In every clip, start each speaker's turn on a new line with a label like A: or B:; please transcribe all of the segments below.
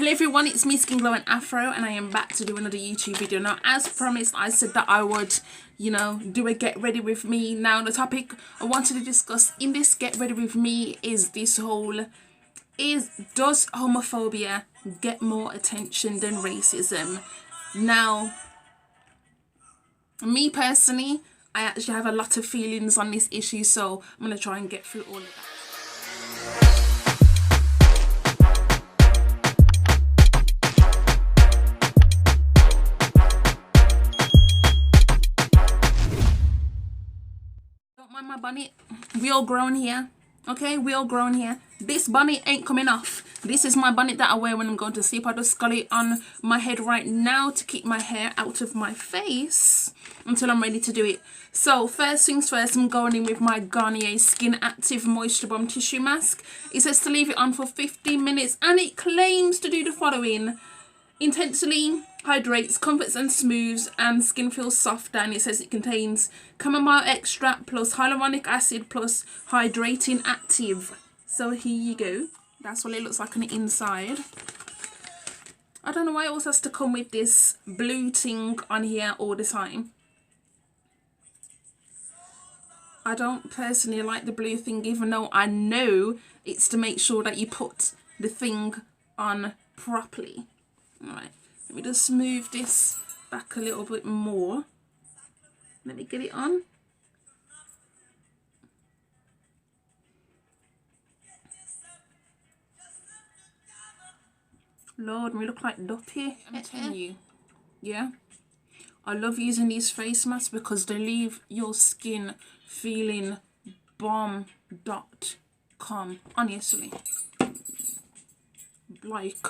A: Hello everyone, it's me Skin Glow and Afro, and I am back to do another YouTube video. Now, as promised, I said that I would, do a get ready with me. Now, the topic I wanted to discuss in this get ready with me is this whole, does homophobia get more attention than racism? Now, me personally, I actually have a lot of feelings on this issue, so I'm going to try and get through all of that. My bonnet, we all grown here, okay? We all grown here. This bonnet ain't coming off. This is my bonnet that I wear when I'm going to sleep. I just got it on my head right now to keep my hair out of my face until I'm ready to do it. So first things first, I'm going in with my Garnier Skin Active Moisture Bomb Tissue Mask. It says to leave it on for 15 minutes and it claims to do the following: intensely hydrates, comforts and smooths, and skin feels softer. And it says it contains chamomile extract plus hyaluronic acid plus hydrating active. So here you go. That's what it looks like on the inside. I don't know why it also has to come with this blue thing on here all the time. I don't personally like the blue thing, even though I know it's to make sure that you put the thing on properly. Alright, let me just smooth this back a little bit more. Let me get it on. Lord, we look like Duppy. I'm telling you, yeah. I love using these face masks because they leave your skin feeling bomb.com. Honestly, like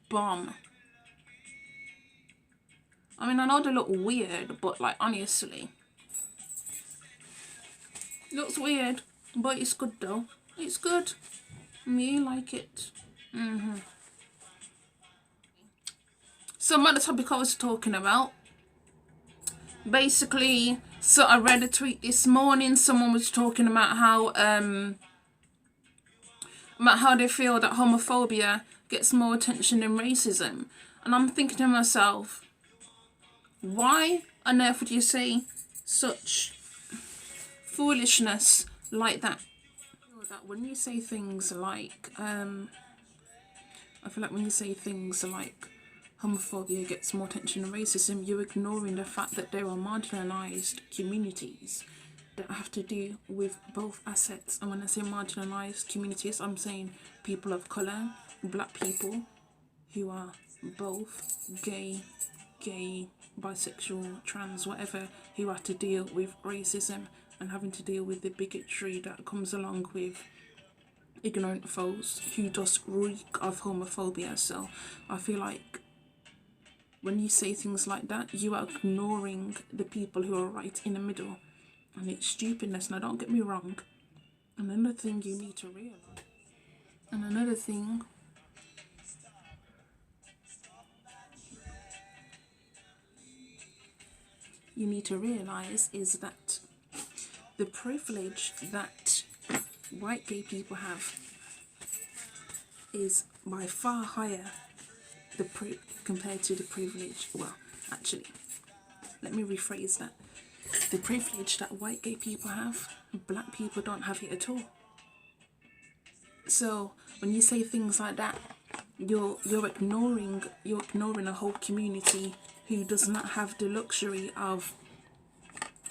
A: bomb. I mean, I know they look weird, but like honestly, looks weird, but it's good though. It's good. Me like it. So about the topic I was talking about. Basically, so I read a tweet this morning. Someone was talking about how they feel that homophobia gets more attention than racism, and I'm thinking to myself, why on earth would you say such foolishness like that? That when you say things like I feel like when you say things like homophobia gets more attention than racism, you're ignoring the fact that there are marginalised communities that have to do with both assets. And when I say marginalised communities, I'm saying people of colour, black people who are both gay, bisexual, trans, whatever, who have to deal with racism and having to deal with the bigotry that comes along with ignorant foes who just reek of homophobia. So I feel like when you say things like that, you are ignoring the people who are right in the middle, and it's stupidness. Now don't get me wrong, another thing you need to realise, and another thing you need to realise is that the privilege that white gay people have is by far higher compared to the privilege, well, actually, let me rephrase that. The privilege that white gay people have, black people don't have it at all. So when you say things like that, you're ignoring a whole community who does not have the luxury of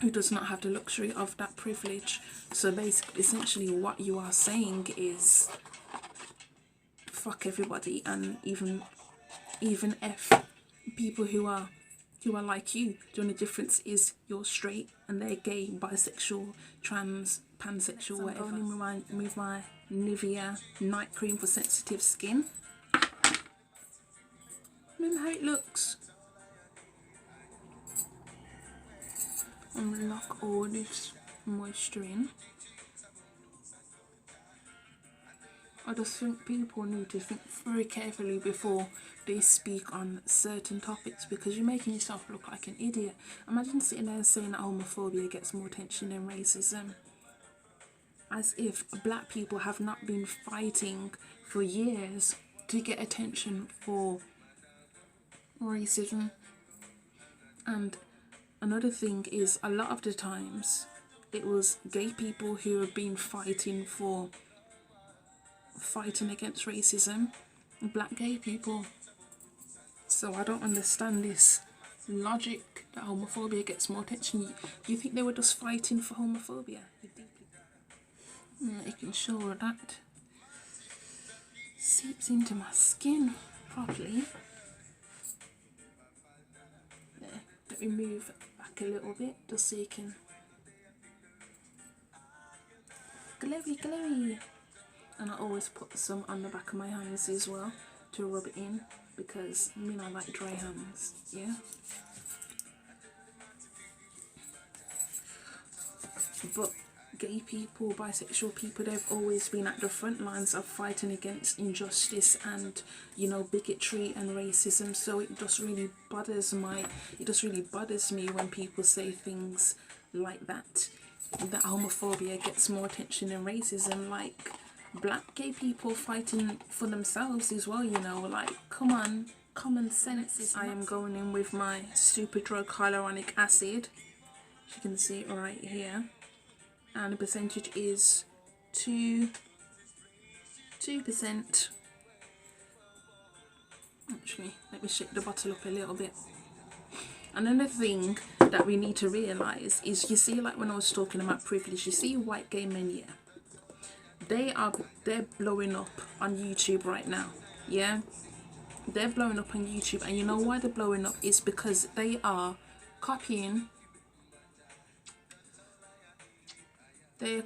A: that privilege. So basically, essentially what you are saying is fuck everybody, and even F people who are like you. The only difference is you're straight and they're gay, bisexual, trans, pansexual, whatever. I'm going in with my Nivea night cream for sensitive skin. Remember how it looks? And lock all this moisture in. I just think people need to think very carefully before they speak on certain topics, because you're making yourself look like an idiot. Imagine sitting there saying that homophobia gets more attention than racism, as if black people have not been fighting for years to get attention for racism. And another thing is, a lot of the times it was gay people who have been fighting against racism, black gay people. So I don't understand this logic that homophobia gets more attention. You think they were just fighting for homophobia? Making sure that seeps into my skin properly. There, let me move back a little bit just so you can glowy. And I always put some on the back of my hands as well to rub it in, because I like dry hands, yeah. But gay people, bisexual people, they've always been at the front lines of fighting against injustice and, you know, bigotry and racism. So it just really bothers me when people say things like that homophobia gets more attention than racism. Like, black gay people fighting for themselves as well, you know, like, come on, common sense is... I am going in with my super drug hyaluronic acid, as you can see right here, and the percentage is 2%. Actually, let me shake the bottle up a little bit. Another thing that we need to realise is, you see, like when I was talking about privilege, you see white gay men, yeah, they're blowing up on YouTube right now, yeah. They're blowing up on YouTube, and you know why they're blowing up? Is because they are copying the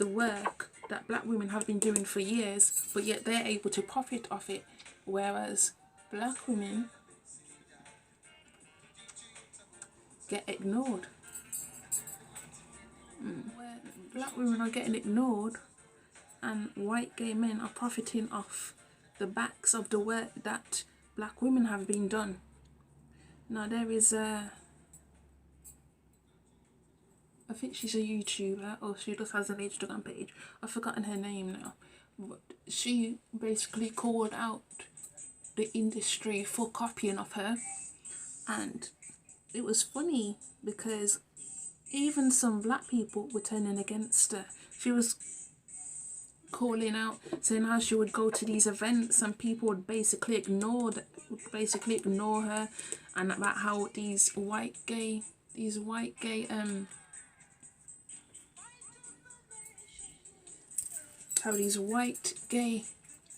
A: work that black women have been doing for years, but yet they're able to profit off it, whereas black women get ignored. Black women are getting ignored, and white gay men are profiting off the backs of the work that black women have been done. Now there is I think she's a YouTuber, or she just has an Instagram page. I've forgotten her name now. But she basically called out the industry for copying of her. And it was funny because even some black people were turning against her. She was calling out, saying how she would go to these events and people would basically ignore her, and about how these white gay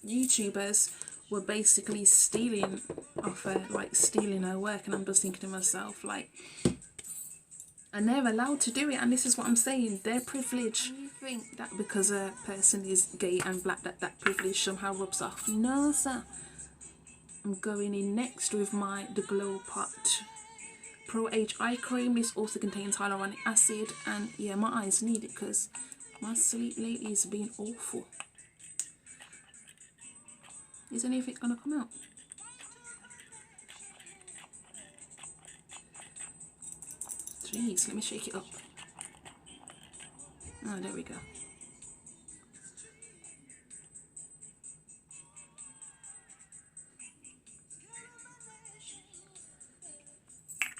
A: YouTubers were basically stealing off her, like stealing her work. And I'm just thinking to myself, like, and they're allowed to do it, and this is what I'm saying, their privilege. You think that because a person is gay and black that privilege somehow rubs off? No, sir. I'm going in next with the Glow Pot Pro Age Eye Cream. This also contains hyaluronic acid, and yeah, my eyes need it because my sleep lately has been awful. Is anything gonna come out? Jeez, let me shake it up. Oh, there we go.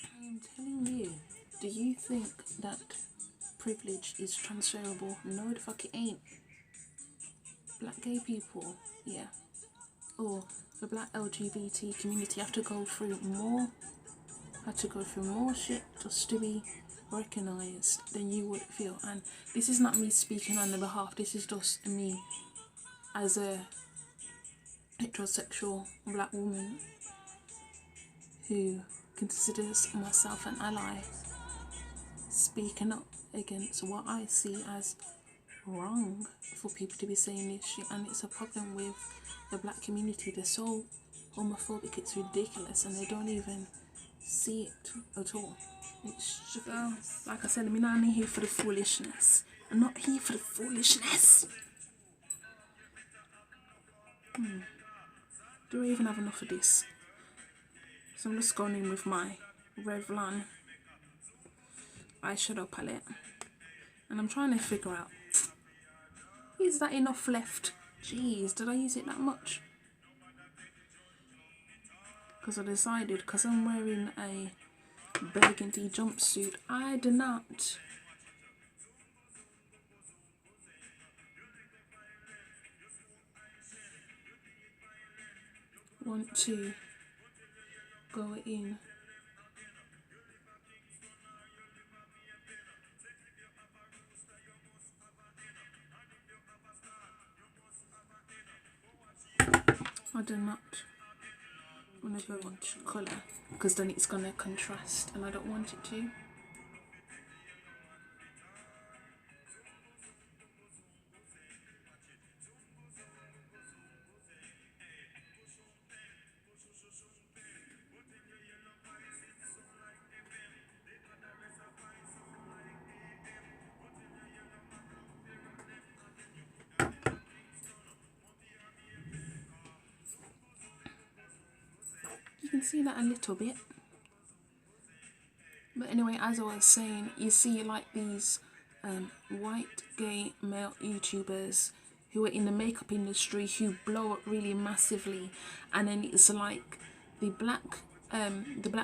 A: I am telling you, do you think that privilege is transferable? No, the fuck it ain't. Black gay people, yeah, or the black LGBT community have to go through more shit just to be recognised than you would feel. And this is not me speaking on their behalf, this is just me as a heterosexual black woman who considers myself an ally, speaking up against what I see as wrong for people to be saying this shit. And it's a problem with the black community. They're so homophobic, it's ridiculous, and they don't even see it at all. It's just, like I said, I'm not here for the foolishness. I'm not here for the foolishness. Do I even have enough of this? So I'm just going in with my Revlon eyeshadow palette, and I'm trying to figure out, is that enough left? Jeez, did I use it that much? because I decided, because I'm wearing a burgundy jumpsuit, I do not want to go in I do not want to go much colour, because then it's going to contrast and I don't want it to. You can see that a little bit. But anyway, as I was saying, you see like these white gay male YouTubers who are in the makeup industry who blow up really massively, and then it's like the black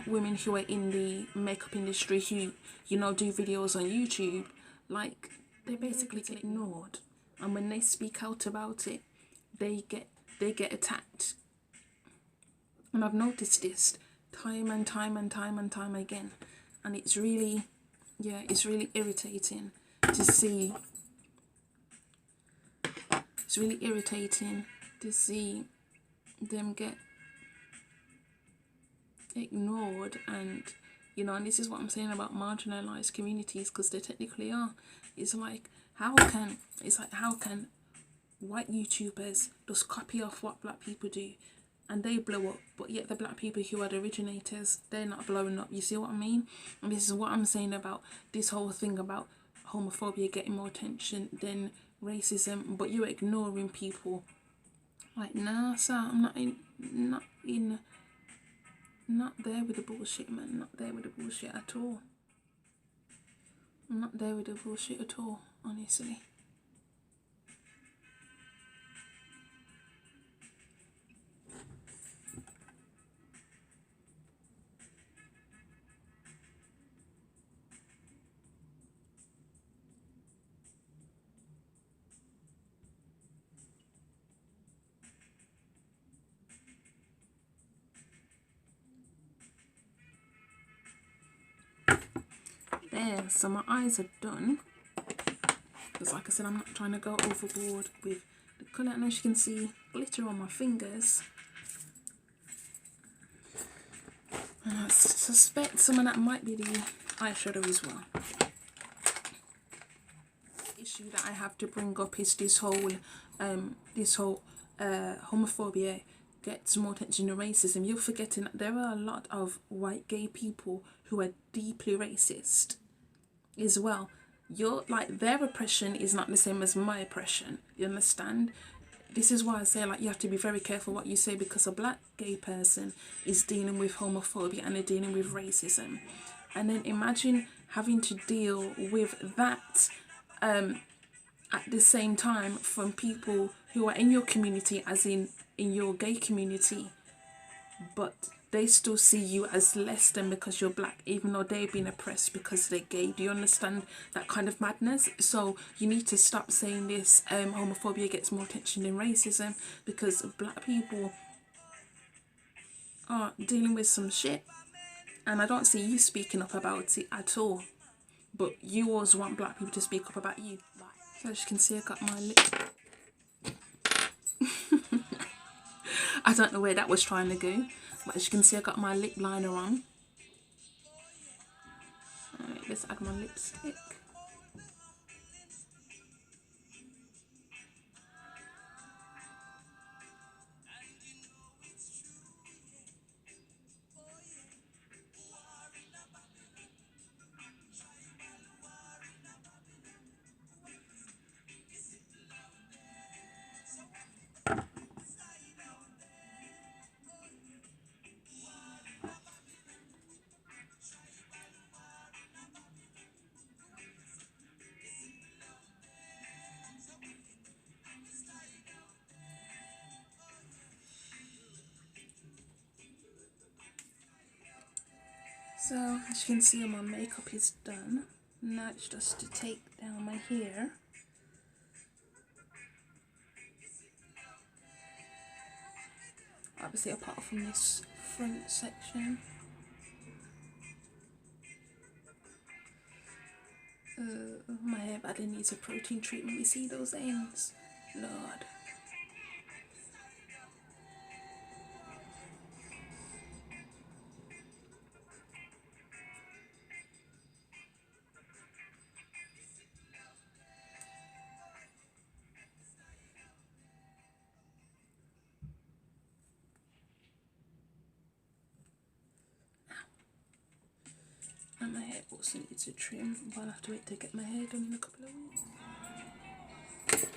A: women who are in the makeup industry who, you know, do videos on YouTube, like they basically get ignored, and when they speak out about it, they get attacked. And I've noticed this time and time again, and it's really, yeah, it's really irritating to see. It's really irritating to see them get ignored, and you know, and this is what I'm saying about marginalized communities, because they technically are. It's like how can white YouTubers just copy off what black people do and they blow up, but yet the black people who are the originators, they're not blowing up? You see what I mean? And this is what I'm saying about this whole thing about homophobia getting more attention than racism, but you're ignoring people. Like, nah, sir, I'm not there with the bullshit, man. Not there with the bullshit at all. I'm not there with the bullshit at all, honestly. There, so my eyes are done. Because like I said, I'm not trying to go overboard with the colour. And as you can see, glitter on my fingers. And I suspect some of that might be the eyeshadow as well. The issue that I have to bring up is this whole homophobia gets more attention than racism. You're forgetting that there are a lot of white gay people who are deeply racist as well. You're like, their oppression is not the same as my oppression. You understand? This is why I say, like, you have to be very careful what you say, because a black gay person is dealing with homophobia and they're dealing with racism, and then imagine having to deal with that at the same time from people who are in your community, as in your gay community, but they still see you as less than because you're black, even though they've been oppressed because they're gay. Do you understand that kind of madness? So you need to stop saying this, homophobia gets more attention than racism, because black people are dealing with some shit, and I don't see you speaking up about it at all, but you always want black people to speak up about you. So as you can see, I got my lip. I don't know where that was trying to go, but as you can see, I got my lip liner on. Alright, let's add my lipstick. So as you can see, my makeup is done. Now it's just to take down my hair. Obviously apart from this front section. My hair badly needs a protein treatment. You see those ends? Lord. And my hair also needs a trim, but I'll have to wait to get my hair done in a couple of weeks.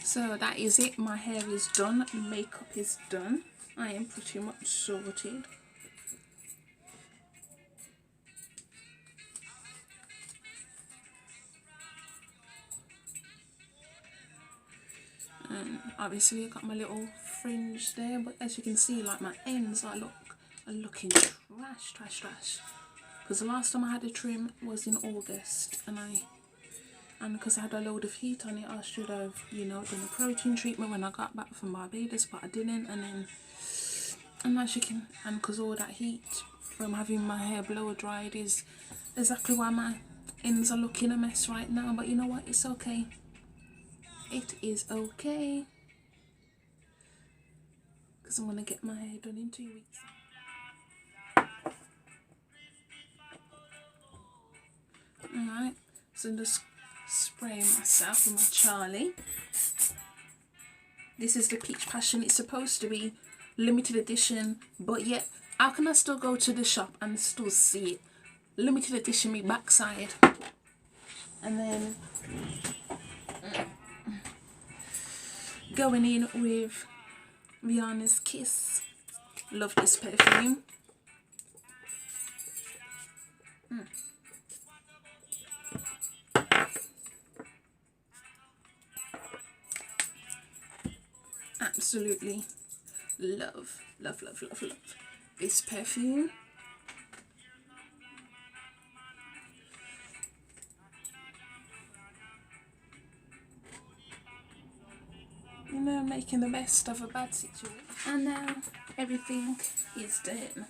A: So that is it. My hair is done. Makeup is done. I am pretty much sorted. And obviously I got my little fringe there, but as you can see, like my ends are looking trash. Because the last time I had a trim was in August, and because I had a load of heat on it, I should have, you know, done a protein treatment when I got back from Barbados, but I didn't. And as you can, and because all that heat from having my hair blow dried is exactly why my ends are looking a mess right now. But you know what? It's okay. It is okay. Because I'm gonna get my hair done in 2 weeks. Alright, so I'm just spraying myself with my Charlie. This is the Peach Passion. It's supposed to be limited edition, but yet how can I still go to the shop and still see it? Limited edition me backside. And then going in with Rihanna's Kiss. Love this perfume. Absolutely love this perfume. You know, making the best of a bad situation. And now everything is done.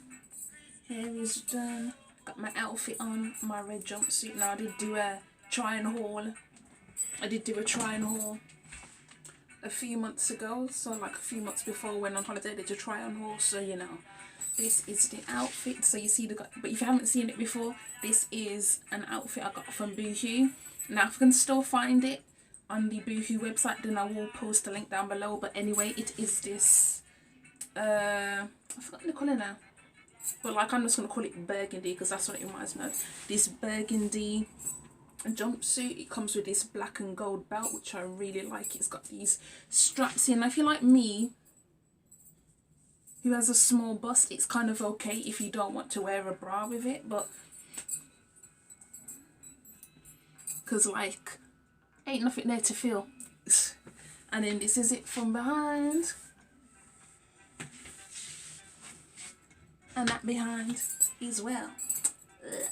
A: Hair is done. Got my outfit on, my red jumpsuit. Now I did do a try and haul. A few months ago, so like a few months before I went on holiday, I did a try on haul. So you know, this is the outfit. So you see but if you haven't seen it before, this is an outfit I got from Boohoo. Now if I can still find it on the Boohoo website, then I will post a link down below. But anyway, it is this I forgot the colour now, but like I'm just gonna call it burgundy because that's what it reminds me of. This burgundy jumpsuit. It comes with this black and gold belt, which I really like. It's got these straps in. If you're like me, who has a small bust, it's kind of okay if you don't want to wear a bra with it, but because like ain't nothing there to feel. And then this is it from behind, and that behind as well. Ugh.